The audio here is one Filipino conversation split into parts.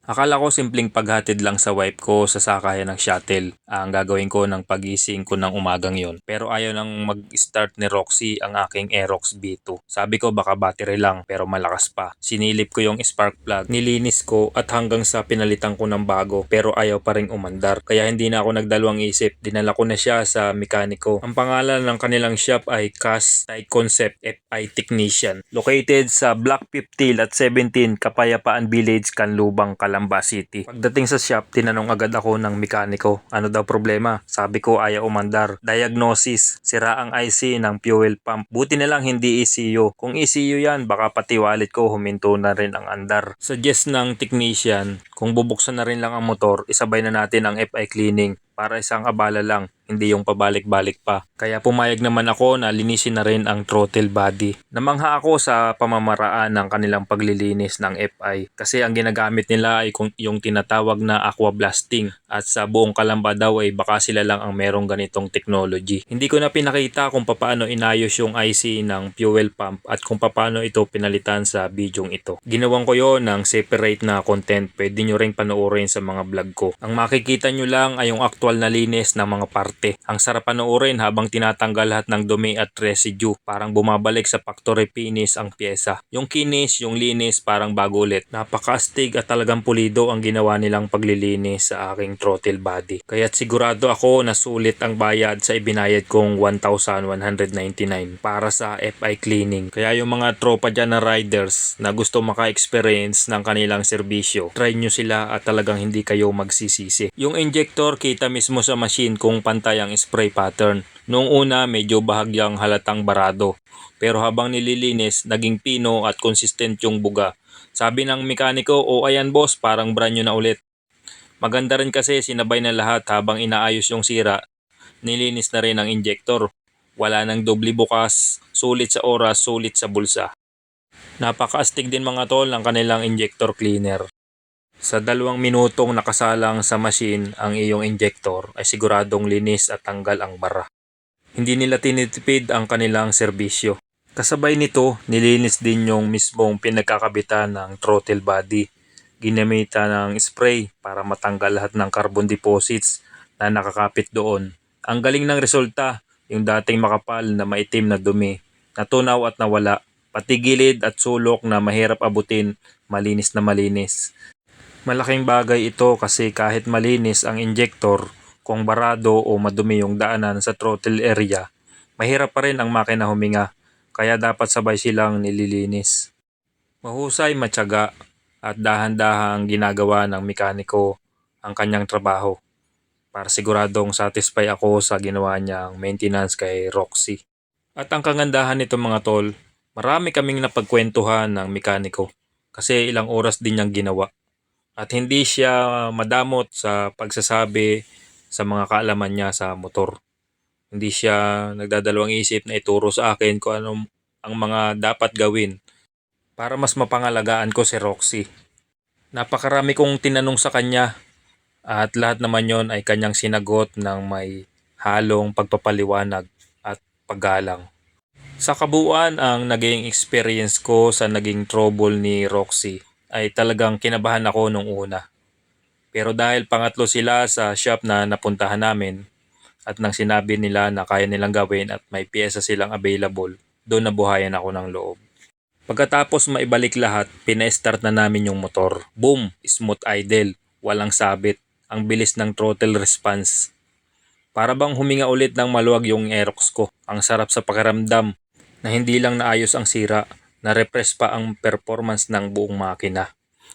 Akala ko simpleng paghatid lang sa wife ko sa sakayan ng shuttle ang gagawin ko ng pagising ko ng umagang yon. Pero ayaw nang mag-start ni Roxy ang aking Aerox B2. Sabi ko baka battery lang pero malakas pa. Sinilip ko yung spark plug, nilinis ko at hanggang sa pinalitan ko ng bago pero ayaw pa ring umandar. Kaya hindi na ako nagdalawang isip, dinala ko na siya sa mekaniko. Ang pangalan ng kanilang shop ay CAS Thai Concept FI Technician. Located sa Block 50 Lot 17 Kapayapaan Village, Canlubang, Calamba City. Pagdating sa shop, tinanong agad ako ng mekaniko, ano daw problema? Sabi ko ayaw umandar. Diagnosis, sira ang IC ng fuel pump. Buti na lang hindi ECU. Kung ECU yan, baka pati wallet ko huminto na rin ang andar. Suggest ng technician, kung bubuksan na rin lang ang motor, isabay na natin ang FI cleaning para isang abala lang, hindi yung pabalik-balik pa. Kaya pumayag naman ako na linisin na rin ang throttle body. Namangha ako sa pamamaraan ng kanilang paglilinis ng FI kasi ang ginagamit nila ay yung tinatawag na aqua blasting at sa buong Calamba daw ay baka sila lang ang merong ganitong technology. Hindi ko na pinakita kung paano inayos yung IC ng fuel pump at kung paano ito pinalitan sa bidyong ito. Ginawan ko yon ng separate na content, pwede nyo ring panoorin sa mga vlog ko. Ang makikita nyo lang ay yung actual na linis ng mga parte. Ang sarap panoorin habang tinatanggal lahat ng dumi at residue. Parang bumabalik sa factory finish ang pyesa. Yung kinis, yung linis parang bago ulit. Napaka-astig at talagang pulido ang ginawa nilang paglilinis sa aking throttle body. Kaya't sigurado ako na sulit ang bayad sa ibinayad kong 1,199 para sa FI cleaning. Kaya yung mga tropa dyan na riders na gusto maka-experience ng kanilang serbisyo, try nyo sila at talagang hindi kayo magsisisi. Yung injector, kita mismo sa machine kung pantay ang spray pattern. Noong una, medyo bahagyang halatang barado. Pero habang nililinis, naging pino at consistent yung buga. Sabi ng mekaniko, o ayan boss, parang brand new na ulit. Maganda rin kasi sinabay na lahat habang inaayos yung sira. Nilinis na rin ang injector. Wala nang doble bukas, sulit sa oras, sulit sa bulsa. Napakaastig din mga tol ng kanilang injector cleaner. Sa 2 minutong nakasalang sa machine ang iyong injector ay siguradong linis at tanggal ang bara. Hindi nila tinitipid ang kanilang serbisyo. Kasabay nito, nilinis din yung mismong pinagkakabitan ng throttle body. Ginamitan ng spray para matanggal lahat ng carbon deposits na nakakapit doon. Ang galing ng resulta, yung dating makapal na maitim na dumi, natunaw at nawala. Pati gilid at sulok na mahirap abutin, malinis na malinis. Malaking bagay ito kasi kahit malinis ang injector, kung barado o madumi yung daanan sa throttle area, mahirap pa rin ang makina huminga, kaya dapat sabay silang nililinis. Mahusay, matyaga at dahan-dahang ginagawa ng mekaniko ang kanyang trabaho para siguradong satisfy ako sa ginawa niyang maintenance kay Roxy. At ang kagandahan nito mga tol, marami kaming napagkwentuhan ng mekaniko kasi ilang oras din niyang ginawa. At hindi siya madamot sa pagsasabi sa mga kaalaman niya sa motor. Hindi siya nagdadalawang isip na ituro sa akin kung ano ang mga dapat gawin para mas mapangalagaan ko si Roxy. Napakarami kong tinanong sa kanya at lahat naman yon ay kanyang sinagot ng may halong pagpapaliwanag at paggalang. Sa kabuuan, ang naging experience ko sa naging trouble ni Roxy ay talagang kinabahan ako nung una. Pero dahil pangatlo sila sa shop na napuntahan namin at nang sinabi nila na kaya nilang gawin at may pyesa silang available, doon nabuhayan ako ng loob. Pagkatapos maibalik lahat, pina-start na namin yung motor. Boom! Smooth idle. Walang sabit. Ang bilis ng throttle response. Para bang huminga ulit ng maluwag yung Aerox ko. Ang sarap sa pakiramdam na hindi lang naayos ang sira, na-repress pa ang performance ng buong makina.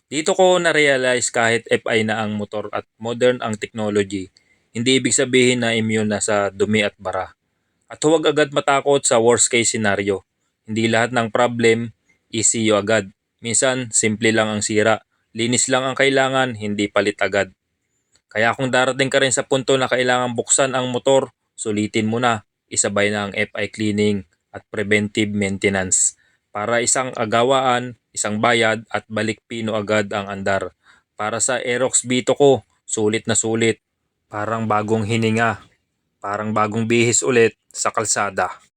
Dito ko na-realize kahit FI na ang motor at modern ang technology, hindi ibig sabihin na immune na sa dumi at bara. At huwag agad matakot sa worst case scenario. Hindi lahat ng problem, ECU agad. Minsan, simple lang ang sira. Linis lang ang kailangan, hindi palit agad. Kaya kung darating ka rin sa punto na kailangan buksan ang motor, sulitin mo na. Isabay na ang FI cleaning at preventive maintenance. Para isang agawaan, isang bayad at balik pino agad ang andar. Para sa Aerox B2 ko, sulit na sulit. Parang bagong hininga. Parang bagong bihis ulit sa kalsada.